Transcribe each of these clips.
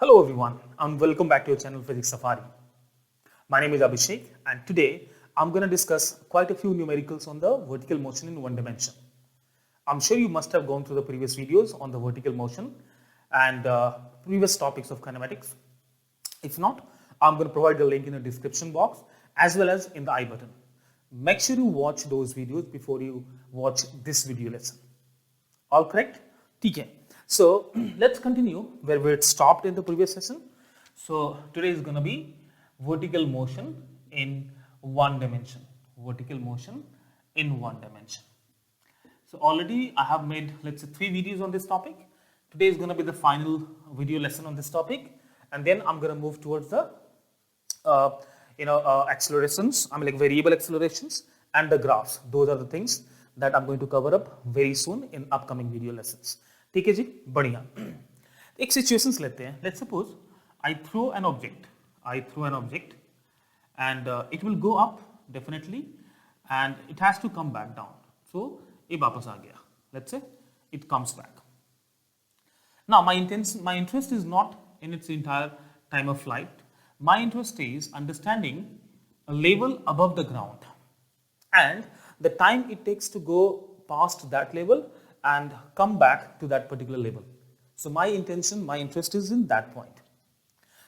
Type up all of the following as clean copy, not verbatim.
Hello everyone and welcome back to your channel Physics Safari. My name is Abhishek and today I'm going to discuss quite a few numericals on the vertical motion in one dimension. I'm sure you must have gone through the previous videos on the vertical motion and previous topics of kinematics. If not, I'm going to provide the link in the description box as well as in the I button. Make sure you watch those videos before you watch this video lesson. All correct? TK. So let's continue where we had stopped in the previous session. So today is going to be vertical motion in one dimension. Vertical motion in one dimension. So already I have made, let's say, 3 videos on this topic. Today is going to be the final video lesson on this topic, and then I'm going to move towards the accelerations. I mean, like variable accelerations and the graphs. Those are the things that I'm going to cover up very soon in upcoming video lessons. ठीक है जी, बढ़िया. एक situations लेते हैं. Let's suppose I throw an object and it will go up definitely and it has to come back down. So ये वापस आ गया. Let's say it comes back. Now my interest is not in its entire time of flight. My interest is understanding a level above the ground and the time it takes to go past that level and come back to that particular level. So my interest is in that point.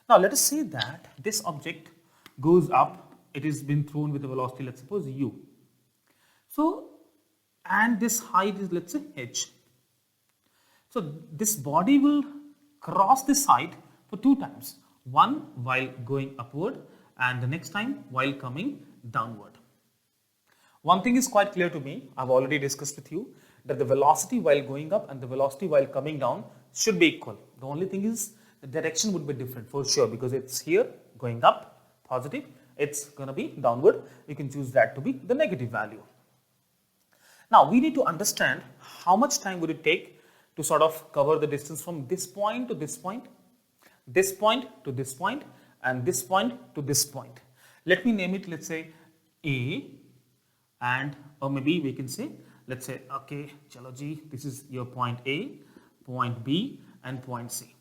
Now let us say that this object goes up, it is been thrown with a velocity, let's suppose u. So, and this height is, let's say, h. So this body will cross this height for 2 times. One while going upward and the next time while coming downward. One thing is quite clear to me, I've already discussed with you, that the velocity while going up and the velocity while coming down should be equal. The only thing is the direction would be different for sure, because it's here going up positive, it's going to be downward. You can choose that to be the negative value. Now we need to understand how much time would it take to sort of cover the distance from this point to this point, this point to this point, and this point to this point. Let me name it, let's say A, and or maybe we can say, let's say, okay, chalo ji, this is your point A, point B, and point C.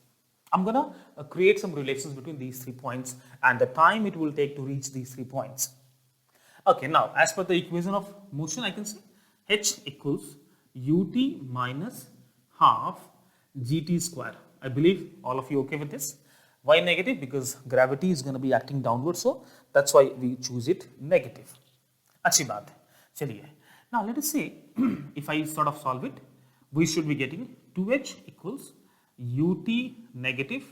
I'm gonna create some relations between these 3 points and the time it will take to reach these 3 points. Okay, now as per the equation of motion, I can say h equals ut minus half gt square. I believe all of you okay with this. Why negative? Because gravity is going to be acting downward, so that's why we choose it negative. अच्छी बात है. चलिए. Now let us say if I sort of solve it, we should be getting 2h equals ut negative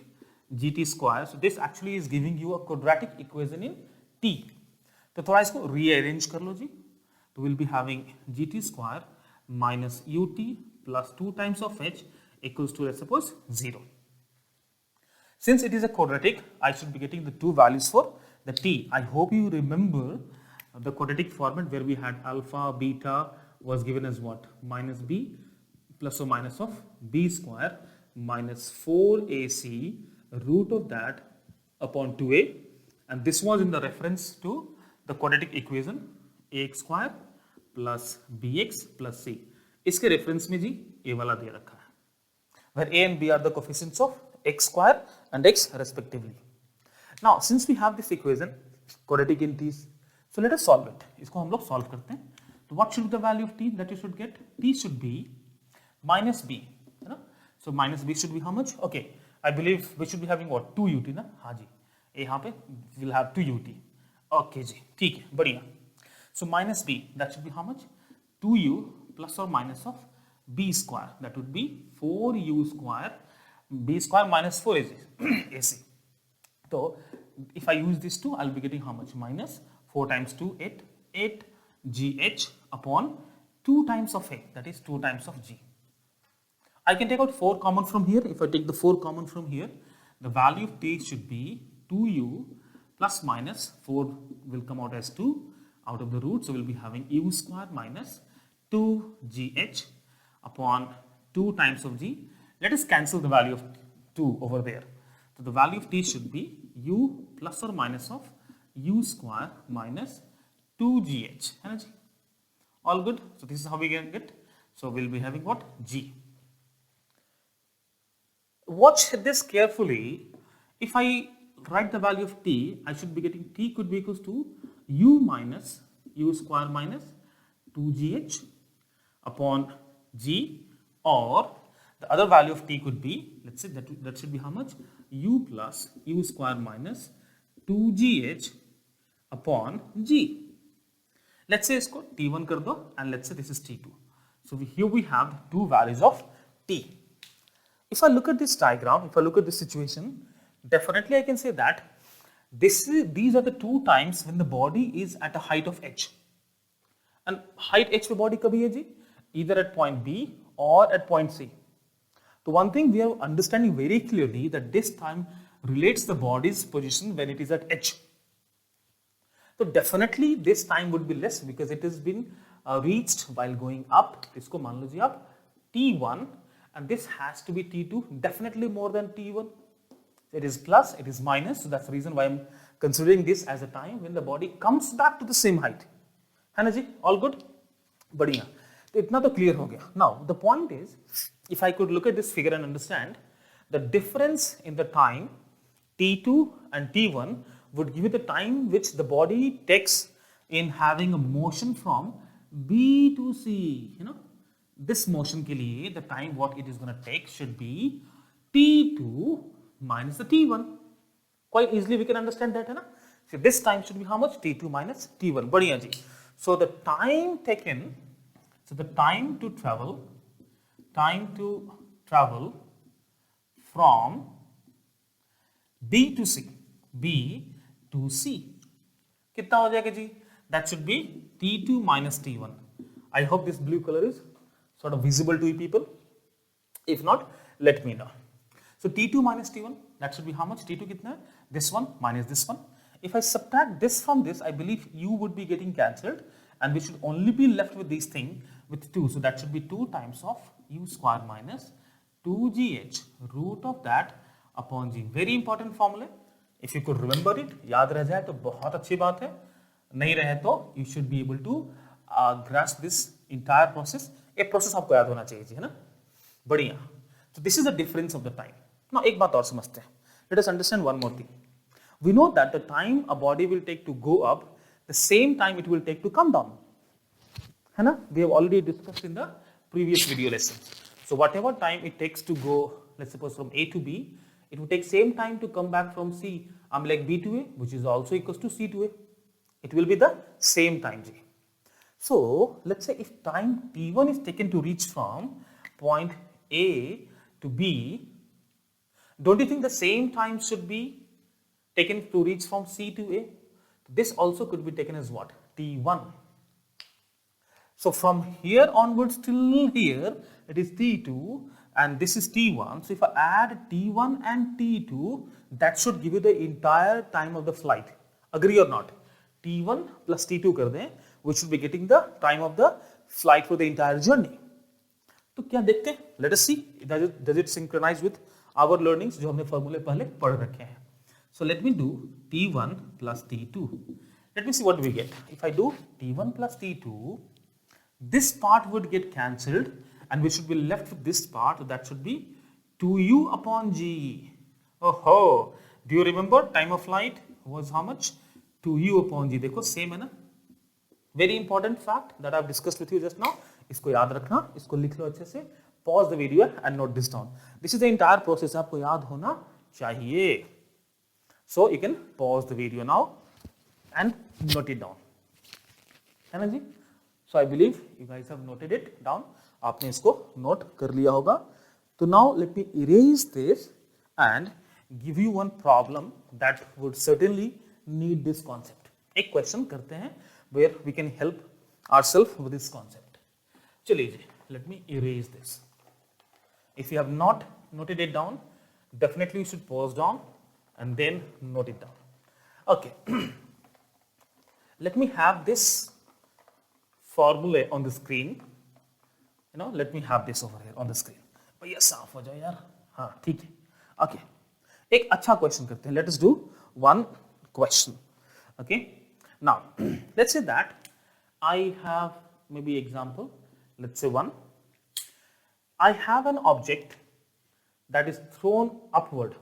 gt square. So this actually is giving you a quadratic equation in t. तो थोड़ा इसको rearrange कर लो जी. So we'll be having gt square minus ut plus 2 times of h equals to, let's suppose, 0. Since it is a quadratic, I should be getting the 2 values for the t. I hope you remember the quadratic format where we had alpha, beta was given as what? Minus b plus or minus of b square minus 4ac root of that upon 2a, and this was in the reference to the quadratic equation ax square plus bx plus c. इसके reference में जी a वाला दे रखा है, where a and b are the coefficients of x square and x respectively. Now since we have this equation quadratic in t, so let us solve it. इसको हम लोग solve करते हैं. So what should be the value of t that you should get? T should be minus b, है ना? So minus b should be how much? Okay, I believe we should be having what? 2 ut ना? हाँ जी, यहाँ पे we'll have 2 ut. Okay जी, ठीक है, बढ़िया. So minus b, that should be how much? 2u plus or minus of b square. That would be 4u square. B square minus 4 is AC. So if I use this 2, I'll be getting how much? Minus 4 times 2, 8 gh upon 2 times of a, that is 2 times of g. I can take out 4 common from here. If I take the 4 common from here, the value of t should be 2u plus minus 4 will come out as 2 out of the root. So we'll be having u square minus 2gh upon 2 times of g. Let us cancel the value of 2 over there. So the value of t should be u plus or minus of u square minus 2gh. All good? So this is how we can get. So we'll be having what? G. Watch this carefully. If I write the value of t, I should be getting t could be equals to u minus u square minus 2gh upon g, or the other value of t could be, let's say that should be how much, u plus u square minus 2gh upon g. Let's say इसको t1 कर दो and let's say this is t2. So here we have two values of t. If I look at this diagram, if I look at this situation, definitely I can say that these are the two times when the body is at a height of h. And height h पे body कभी है जी? Either at point B or at point C. So one thing we are understanding very clearly that this time relates the body's position when it is at h. So definitely this time would be less because it has been reached while going up. इसको मान लीजिए आप t1 and this has to be t2, definitely more than t1. It is plus, it is minus, so that's the reason why I'm considering this as a time when the body comes back to the same height. है ना जी? All good? बढ़िया. तो इतना तो clear हो गया. Now the point is, if I could look at this figure and understand the difference in the time t2 and t1 would give you the time which the body takes in having a motion from B to C. You know, this motion के लिए the time what it is going to take should be t2 minus the t1. Quite easily we can understand that, है ना? So this time should be how much? t2 minus t1. बढ़िया जी. So the time taken, so the time to travel from B to C, B to C. कितना हो जाएगा जी? That should be t2 minus t1. I hope this blue color is sort of visible to you people. If not, let me know. So t2 minus t1, that should be how much? t2 कितना है? This one minus this one. If I subtract this from this, I believe u would be getting cancelled and we should only be left with this thing with 2. So that should be 2 times of u square minus 2gh root of that upon g. Very important formula. If you could remember it, याद रह जाए तो बहुत अच्छी बात है. नहीं रहे तो you should be able to grasp this entire process. एक process आपको याद होना चाहिए जी, है ना? बढ़िया. So this is the difference of the time. Now एक बात और समझते हैं. Let us understand one more thing. We know that the time a body will take to go up, the same time it will take to come down. है ना? We have already discussed in the previous video lessons. So whatever time it takes to go, let's suppose from A to B, it will take same time to come back from C, like B to A, which is also equals to C to A. It will be the same time G. So let's say if time t1 is taken to reach from point A to B, don't you think the same time should be taken to reach from C to A? This also could be taken as what? t1. So from here onwards till here, it is t2 and this is t1. So if I add t1 and t2, that should give you the entire time of the flight. Agree or not? t1 plus t2 कर दें, we should be getting the time of the flight for the entire journey. तो क्या देखते हैं? Let us see. Does it synchronize with our learnings जो हमने formula पहले पढ़ रखे हैं? So let me do t1 plus t2. Let me see what we get. If I do t1 plus t2, this part would get cancelled and we should be left with this part, that should be 2u upon g. Oh, do you remember time of flight was how much? 2u upon g. देखो same है ना? Very important fact that I have discussed with you just now. इसको याद रखना, इसको लिख लो अच्छे से. Pause the video and note this down. This is the entire process. आपको याद होना चाहिए. So you can pause the video now and note it down. है ना जी? So I believe you guys have noted it down. आपने इसको note कर लिया होगा. So now let me erase this and give you one problem that would certainly need this concept. एक question करते हैं where we can help ourselves with this concept. चलिए जी, let me erase this. If you have not noted it down, definitely you should pause down and then note it down. Okay. Let me have this formula on the screen. You know, let me have this over here on the screen. भैया साफ हो जाओ यार. हाँ ठीक है. Okay. एक अच्छा question करते हैं. Let us do one question. Okay. Now, let's say that I have maybe example. Let's say one. I have an object that is thrown upward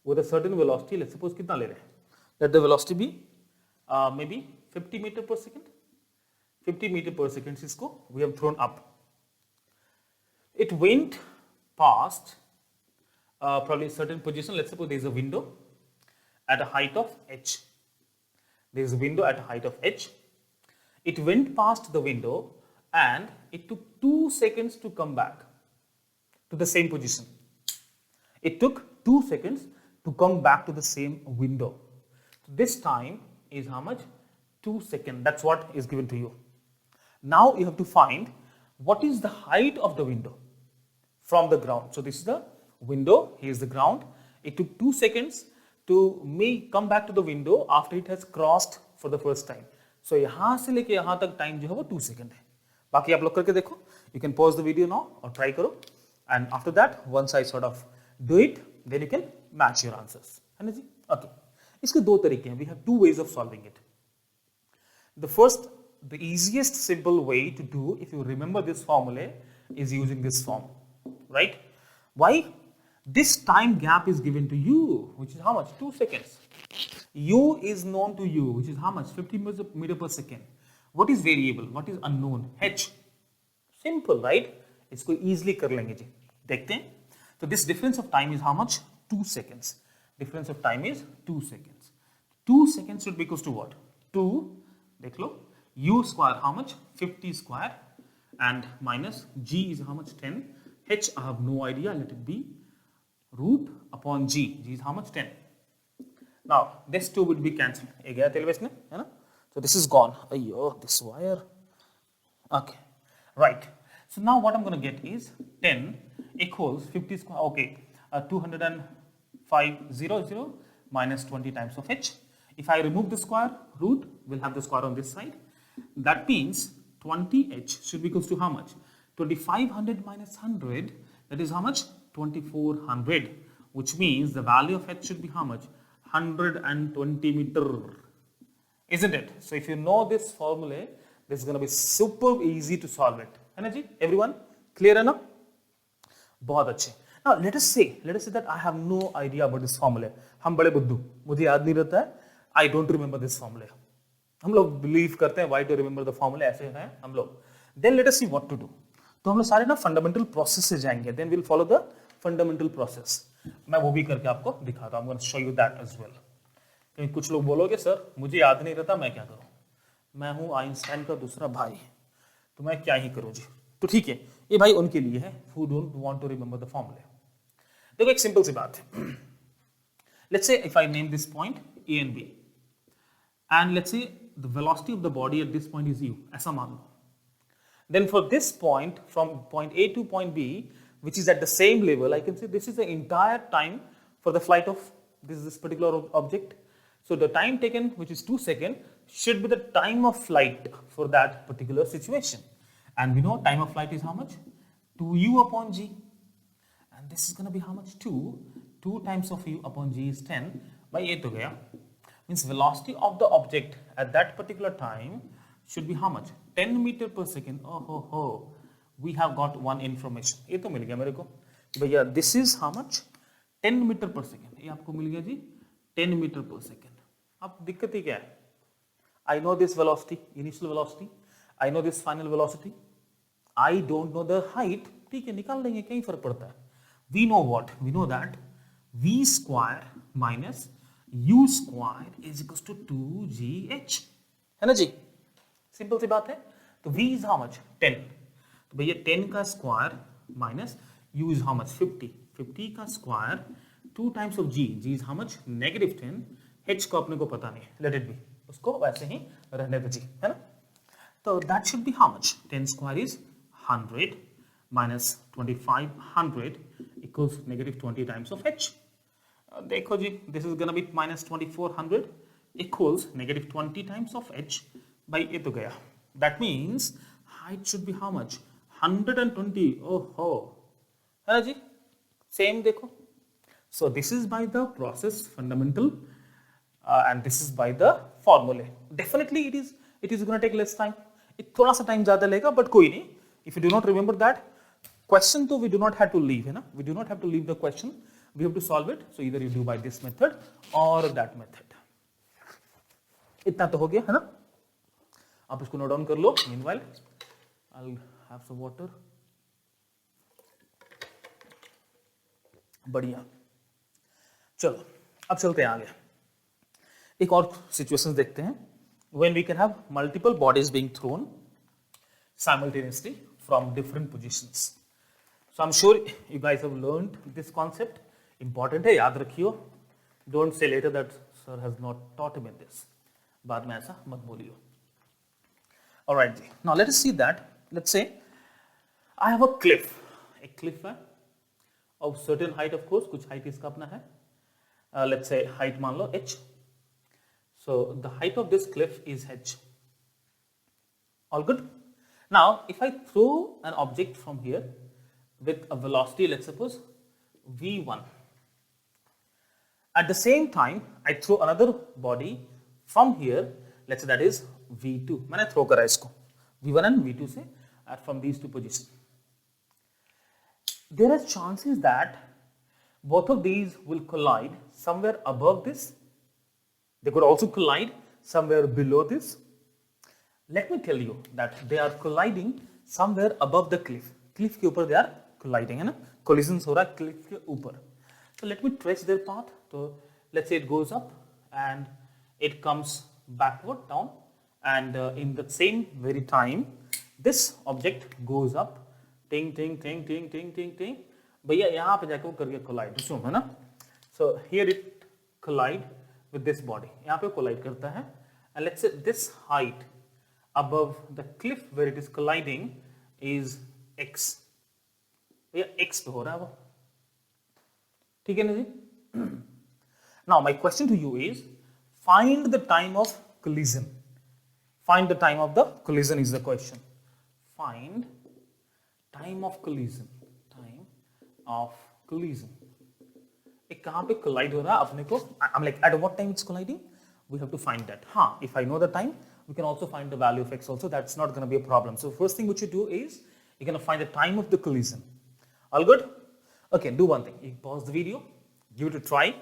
with a certain velocity. Let's suppose कितना ले रहे हैं? Let the velocity be maybe 50 meter per second. 50 meter per second इसको we have thrown up. It went past probably a certain position. Let's suppose there is a window at a height of h. There is a window at a height of h. It went past the window and it took 2 seconds to come back to the same position. It took 2 seconds to come back to the same window. So this time is how much? 2 seconds. That's what is given to you. Now you have to find what is the height of the window from the ground. So this is the window, here is the ground. It took 2 seconds to come back to the window after it has crossed for the first time. So यहाँ से लेके यहाँ तक time जो है वो 2 second है. बाकी आप लोग करके देखो. You can pause the video now or try करो. And after that, once I sort of do it, then you can match your answers. है ना जी? Okay. इसके दो तरीके हैं. We have 2 ways of solving it. The first, the easiest simple way to do, if you remember this formula, is using this form, right? Why? This time gap is given to you, which is how much? 2 seconds. U is known to you, which is how much? 50 meter per second. What is variable? What is unknown? H. Simple, right? इसको easily कर लेंगे जी. देखते हैं. So this difference of time is how much? 2 seconds. Difference of time is 2 seconds. 2 seconds should be equals to what? 2, देख लो. U square how much? 50 square and minus G is how much? 10. H I have no idea. Let it be root upon G. G is how much? 10. Now this 2 would be cancelled. ये गया तेल बेचने, है ना? So this is gone. Ayyo, this wire. Okay, right. So now what I'm going to get is 10 equals 50 square. Okay, 205 minus 20 times of H. If I remove the square root, we'll have the square on this side. That means 20H should be equals to how much? 2500 minus 100. That is how much? 2400. Which means the value of H should be how much? 120 meter. Isn't it? So if you know this formula, this is going to be super easy to solve it. है ना जी? Everyone clear है ना? बहुत अच्छे. Now let us say that I have no idea about this formula. हम बड़े बुद्धू, मुझे याद नहीं रहता है. I don't remember this formula. हम लोग believe करते हैं why to remember the formula, ऐसे हैं हम लोग. Then let us see what to do. तो हम लोग सारे ना fundamental process से जाएंगे. Then we'll follow the fundamental process. मैं वो भी करके आपको दिखाता हूँ. I'm going to show you that as well. क्योंकि कुछ लोग बोलोगे सर मुझे याद नहीं रहता, मैं क्या करूँ? मैं हूँ आइंस्टाइन का दूसरा भाई, तो मैं क्या ही करूँ जी? तो ठीक है, ये भाई उनके लिए है who don't want to remember the formula. देखो एक सिंपल सी बात है. Let's say if I name this point A and B, and let's say the velocity of the body at this point is u, ऐसा मान लो. Then for this point from point A to point B, which is at the same level, I can say this is the entire time for the flight of this particular object. So the time taken, which is 2 seconds, should be the time of flight for that particular situation. And we know time of flight is how much? 2u upon g. And this is going to be how much? 2. 2 times of u upon g is 10. By 8 to gaya. Means velocity of the object at that particular time should be how much? 10 meter per second. Oh ho ho. We have got one information. ये तो मिल गया मेरे को. भैया this is how much? 10 meter per second. ये आपको मिल गया जी 10 meter per second. अब दिक्कत ही क्या है? I know this velocity, initial velocity. I know this final velocity. I don't know the height. ठीक है, निकाल लेंगे, कहीं फर्क पड़ता है. We know what? We know that v square minus u square is equals to 2gh. है ना जी? सिंपल सी बात है. तो v is how much? 10. तो भैया 10 का square minus u is how much? 50. 50 का square 2 times of g. g is how much? Negative 10. h को अपने को पता नहीं. Let it be. उसको वैसे ही रहने दो जी, है ना? तो that should be how much? 10 square is 100 minus 2500 equals negative 20 times of h. देखो जी, this is gonna be minus 2400 equals negative 20 times of h by ये तो गया. That means height should be how much? 120. Oh ho, है ना जी? Same देखो. So this is by the process fundamental and this is by the formula. Definitely it is going to take less time. it थोड़ा सा time ज़्यादा लेगा, but कोई नहीं. If you do not remember that question, तो we do not have to leave, है ना? We do not have to leave the question. we have to solve it. So either you do by this method or that method. इतना तो हो गया है ना, आप इसको नोट डाउन कर लो. Meanwhile, I'll have some water. बढ़िया. चलो अब चलते हैं आगे. एक और सिचुएशंस देखते हैं. When we can have multiple bodies being thrown simultaneously from different positions. So I'm sure you guys have learned this concept. Important है, याद रखियो. Don't say later that sir has not taught me this. बाद में ऐसा मत बोलियो. Alright, now let us see that. Let's say I have a cliff. एक cliff है of certain height, of course. कुछ height इसका अपना है. Let's say height मान लो h. So the height of this cliff is h. All good? Now if I throw an object from here with a velocity, let's suppose v1. At the same time, I throw another body from here, let's say that is v2. मैंने throw करा इसको v1 and v2 से from these two positions. There are chances that both of these will collide somewhere above this. They could also collide somewhere below this. Let me tell you that they are colliding somewhere above the cliff. Cliff के ऊपर they are colliding, है ना? Collisions हो रहा है cliff के ऊपर. So let me trace their path. So let's say it goes up and it comes backward down, and in the same very time this object goes up. Ting ting ting ting ting ting ting. भैया यहाँ पे जाके वो करके collide, है ना? So here it collide with this body. यहाँ पे collide करता है, and let's say this height above the cliff where it is colliding is x. भैया x पे हो रहा है वो, ठीक है ना जी? Now my question to you is, find the time of collision. Find the time of the collision is the question. Find time of collision. Time of collision. एक कहाँ पे collide हो रहा है अपने को? I'm like, at what time it's colliding? We have to find that. हाँ, if I know the time, we can also find the value of x also. That's not going to be a problem. So first thing which you do is, you're going to find the time of the collision. All good? Okay, do one thing. You pause the video, give it a try.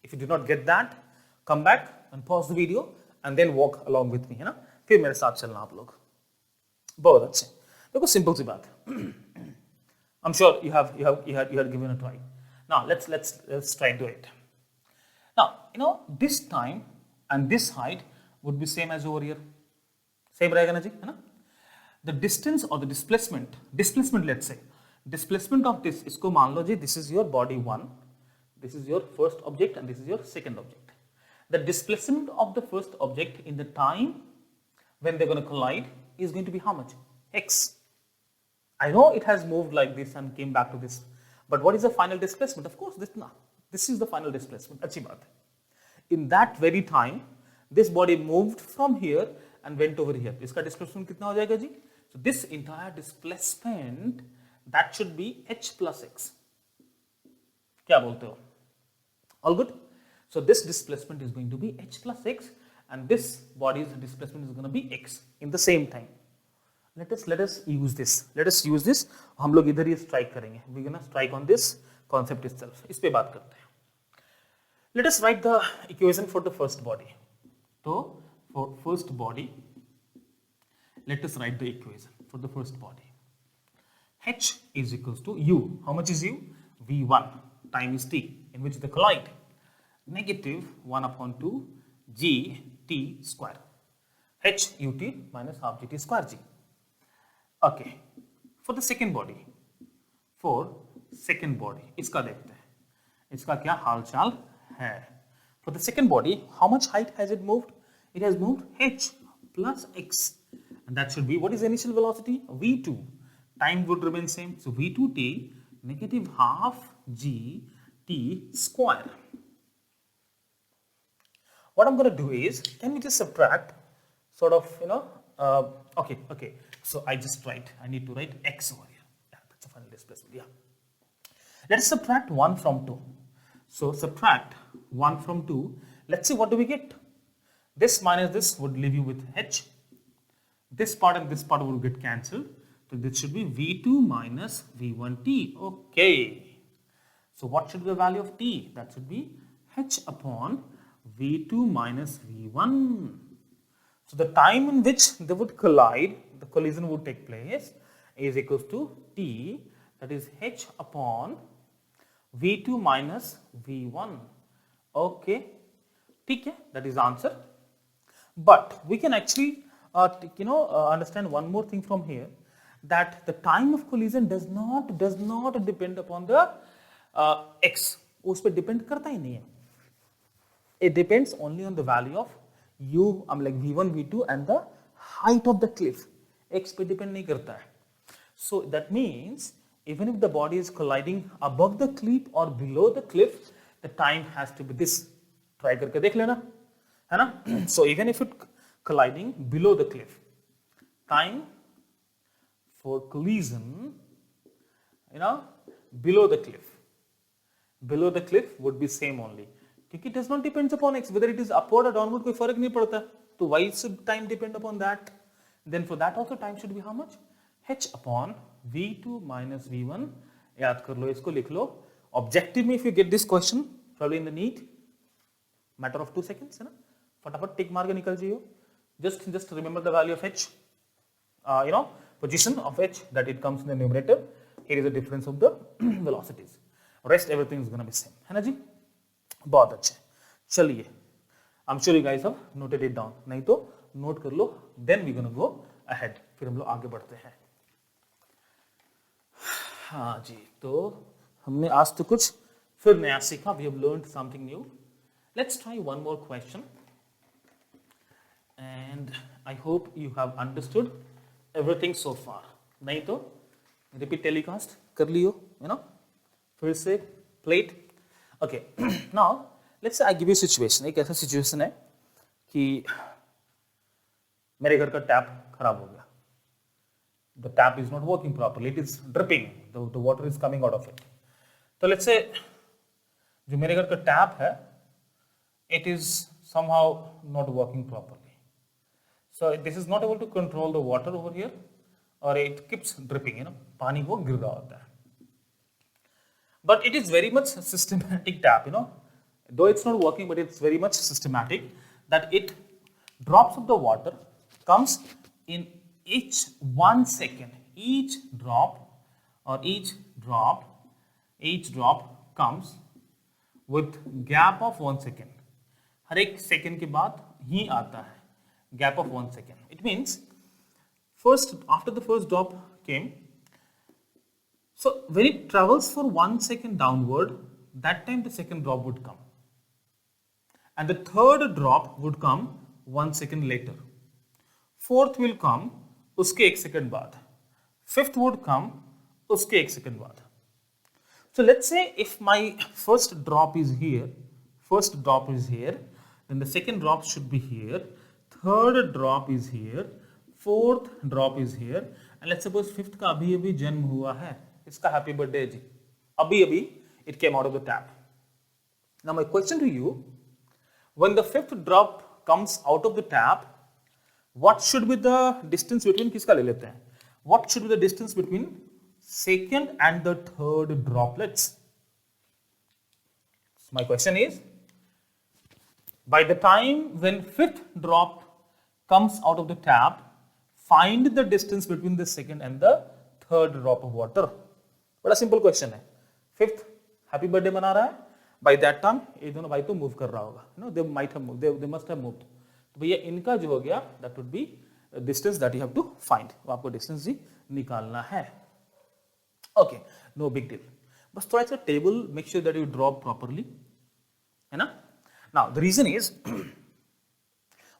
If you do not get that, come back and pause the video and then walk along with me, है ना? फिर मेरे साथ चलना आप लोग. बहुत अच्छे. देखो simple सी बात है. I'm sure you had given a try. Now let's try and do it. Now you know this time and this height would be same as over here. Same रहेगा ना जी, है ना? The distance or the displacement let's say, displacement of this, इसको मान लो जी, this is your body 1, this is your first object and this is your second object. The displacement of the first object in the time when they're going to collide is going to be how much? X. I know it has moved like this and came back to this, but what is the final displacement? Of course, this is the final displacement. अच्छी बात है. In that very time, this body moved from here and went over here. इसका displacement कितना हो जाएगा जी? So this entire displacement, that should be h plus x. क्या बोलते हो? All good? So this displacement is going to be h plus x, and this body's displacement is going to be x in the same time. Let us use this. Let us use this. हम लोग इधर ही strike करेंगे. We're gonna strike on this concept itself. इस पे बात करते हैं. Let us write the equation for the first body. So for first body, let us write the equation for the first body. H is equals to u. How much is u? V1 times t, in which they collide. Negative 1 upon 2 g t square. H ut minus half gt square g. Okay. For the second body. इसका देखते हैं. इसका क्या हालचाल है? For the second body, how much height has it moved? It has moved h plus x. And that should be, what is the initial velocity? v2. Time would remain same. So v2t negative half g t square. What I'm going to do is, can we just subtract sort of, okay. So I need to write x over here. Yeah, that's the final displacement. Yeah. Let us subtract 1 from 2. So subtract 1 from 2. Let's see what do we get. This minus this would leave you with h. This part and this part will get cancelled. So this should be v2 minus v1t. Okay. So what should be the value of t? That should be h upon v2 minus v1. So the time in which they would collide, the collision would take place, is equals to t, that is h upon v2 minus v1. Okay, okay, that is the answer. But we can actually understand one more thing from here, that the time of collision does not depend upon the x. उस पर depend करता ही नहीं है. It depends only on the value of u, like v1, v2 and the height of the cliff. X पे depend नहीं करता है. So that means even if the body is colliding above the cliff or below the cliff, the time has to be this. Try करके देख लेना, है ना? So even if it colliding below the cliff, time for collision, below the cliff would be same only. क्योंकि it does not depends upon x, whether it is upward or downward कोई फर्क नहीं पड़ता. तो why should time depend upon that? Then for that also time should be how much? h upon v2 minus v1. याद कर लो, इसको लिख लो. Objective में if you get this question, probably in the NEET, matter of 2 seconds, है ना? फटाफट टिक मार के निकल जाइयो. Just remember the value of h, position of h, that it comes in the numerator. Here is the difference of the velocities. Rest everything is gonna be same, है ना जी? बहुत अच्छे. चलिए, I'm sure you guys have noted it down. नहीं तो note कर लो. Then we gonna go ahead. फिर हम लोग आगे बढ़ते हैं. हाँ जी, तो हमने आज तो कुछ फिर नया सीखा. We have learned something new. Let's try one more question. And I hope you have understood everything so far. नहीं तो repeat telecast कर लियो, फिर से plate. Okay, now let's say I give you a situation. एक ऐसा situation है कि मेरे घर का टैप खराब हो गया. The tap is not working properly. It is dripping. The water is coming out of it. तो let's say जो मेरे घर का टैप है, it is somehow not working properly. So this is not able to control the water over here, or it keeps dripping. पानी वो गिर रहा होता है. But it is very much systematic tap. Though it's not working, but it's very much systematic that it drops of the water comes in each 1 second. Each drop comes with gap of 1 second. हर एक second के बाद ही आता है. Gap of 1 second. It means after the first drop came, so when it travels for 1 second downward, that time the second drop would come, and the third drop would come 1 second later. Fourth will come उसके 1 second बाद. Fifth would come उसके 1 second बाद. So let's say if my first drop is here, then the second drop should be here. Third drop is here, fourth drop is here, and let's suppose fifth का अभी जन्म हुआ है. इसका happy birthday जी. अभी it came out of the tap. Now my question to you, when the fifth drop comes out of the tap, what should be the distance between, किसका ले लेते हैं? What should be the distance between second and the third droplets? So my question is, by the time when fifth drop comes out of the tap, find the distance between the second and the third drop of water. बड़ा simple question है. Fifth happy birthday मना रहा है. By that time ये दोनों भाई तो move कर रहा होगा. They might have moved. They must have moved. तो भैया इनका जो हो गया, that would be distance that you have to find. वो आपको distance ही निकालना है. Okay, no big deal. बस थोड़ा सा table make sure that you draw properly, है ना? Now the reason is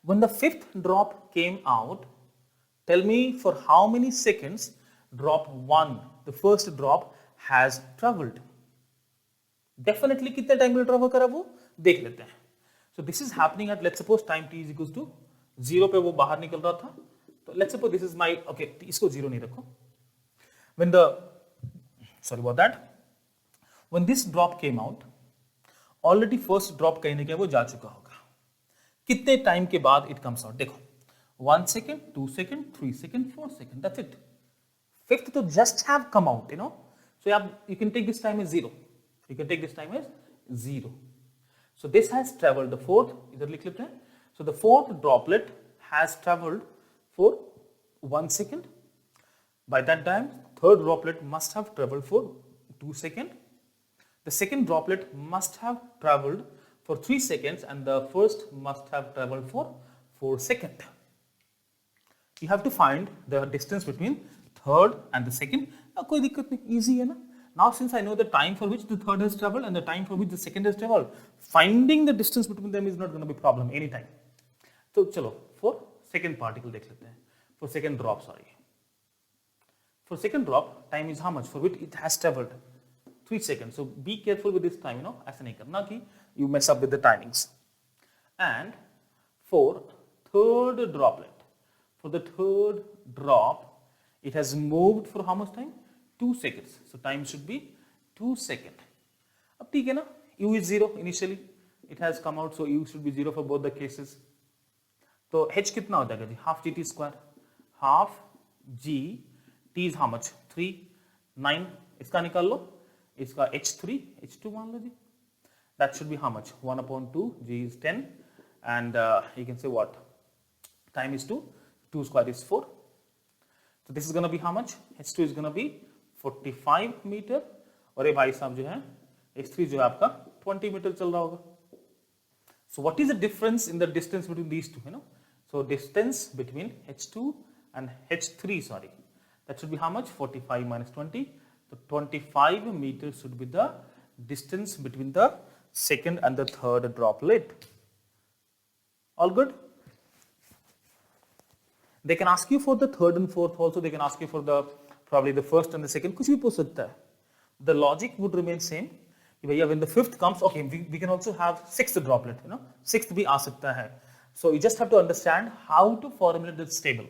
when the fifth drop came out, tell me for how many seconds drop 1, the first drop, has traveled. Definitely कितने time में travel करा वो देख लेते हैं. So this is happening at, let's suppose time t is equals to 0 पे वो बाहर निकल रहा था. तो let's suppose this is my, okay, इसको 0 नहीं रखो. When this drop came out, already first drop कहीं ना कहीं वो जा चुका होगा. कितने टाइम के बाद it comes out? देखो, 1 second, 2 second, 3 second, 4 second, that's it. Fifth तो just have come out, So you can take this time as 0. You can take this time as 0. So this has traveled, the fourth, इधर लिख लेते हैं. So the fourth droplet has traveled for 1 second. By that time, third droplet must have traveled for 2 seconds. The second droplet must have traveled for 3 seconds and the first must have traveled for 4 seconds. You have to find the distance between third and the second. कोई दिक्कत नहीं, easy है ना. Now since I know the time for which the third has traveled and the time for which the second has traveled, finding the distance between them is not going to be a problem anytime. So चलो for second particle देख लेते हैं. For second drop, sorry. For second drop, time is how much for which it has traveled? 3 seconds. So be careful with this time, ऐसा नहीं करना कि you mess up with the timings. And for third droplet, for the third drop, it has moved for how much time? 2 seconds. So time should be 2 seconds. अब ठीक है ना? U is 0 initially. It has come out, so U should be 0 for both the cases. तो H कितना हो जाएगा जी? Half GT square. Half G T is how much? 3, 9. इसका निकाल लो. इसका H3, H2 मान लो जी. That should be how much? 1 upon 2. G is 10. And you can say what? Time is 2. 2 square is 4. So this is going to be how much? H2 is going to be 45 meter. और ये भाई साहब जो है H3 जो है आपका 20 metre चल रहा होगा. So what is the difference in the distance between these two? So distance between H2 and H3, sorry. That should be how much? 45 minus 20. So 25 meters should be the distance between the second and the third droplet. All good? They can ask you for the third and fourth also. They can ask you for the probably the first and the second. कुछ भी पूछ सकता है. The logic would remain same. When the fifth comes, okay, we can also have sixth droplet. Sixth भी आ सकता है. So you just have to understand how to formulate this table.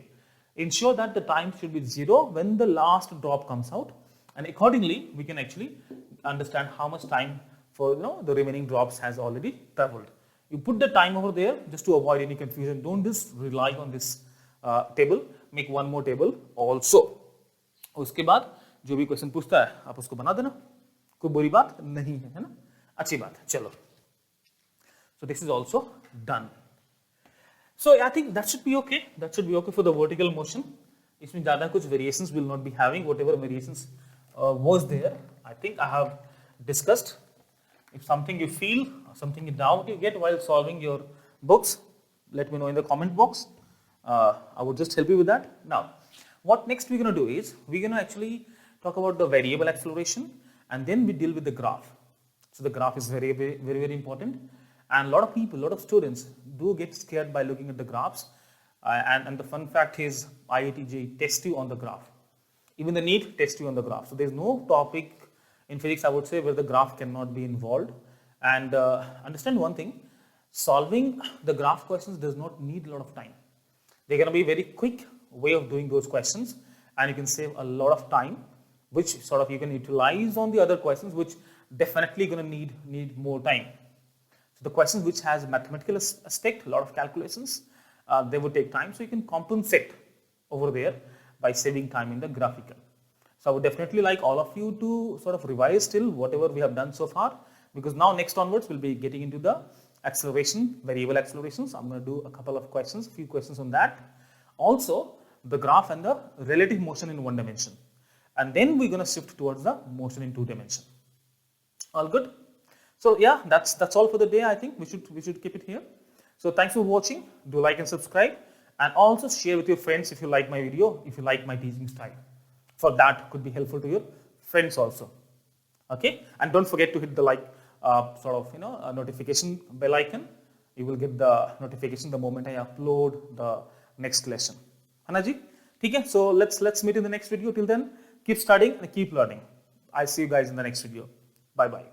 Ensure that the time should be 0 when the last drop comes out, and accordingly we can actually understand how much time for the remaining drops has already traveled. You put the time over there just to avoid any confusion. Don't just rely on this table. Make one more table also. उसके बाद जो भी question पूछता है आप उसको बना देना. कोई बुरी बात नहीं है ना? अच्छी बात है. चलो. So this is also done. So I think that should be okay. That should be okay for the vertical motion. इसमें ज़्यादा कुछ variations will not be having. Whatever variations was there, I think I have discussed. If something you feel, something you doubt you get while solving your books, let me know in the comment box. I would just help you with that. Now, what next we're going to do is we're going to actually talk about the variable acceleration, and then we deal with the graph. So the graph is very, very, very, very important. And a lot of people, a lot of students do get scared by looking at the graphs. And the fun fact is IIT JEE tests you on the graph. Even the NEET tests you on the graph. So there's no topic in physics, I would say, where the graph cannot be involved. And understand one thing, solving the graph questions does not need a lot of time. They're going to be a very quick way of doing those questions, and you can save a lot of time, which sort of you can utilize on the other questions, which definitely going to need more time. So the questions which has mathematical aspect, a lot of calculations, they would take time, so you can compensate over there by saving time in the graphical. So I would definitely like all of you to sort of revise still whatever we have done so far, because now next onwards we'll be getting into the acceleration, variable accelerations. I'm going to do a couple of questions, few questions on that. Also the graph and the relative motion in one dimension. And then we're going to shift towards the motion in two dimension. All good? So yeah, that's all for the day. I think we should keep it here. So thanks for watching. Do like and subscribe, and also share with your friends if you like my video, if you like my teaching style. For that could be helpful to your friends also. Okay, and don't forget to hit the like notification bell icon. You will get the notification the moment I upload the next lesson. Hanaji, okay? So let's meet in the next video. Till then, keep studying and keep learning. I'll see you guys in the next video. Bye bye.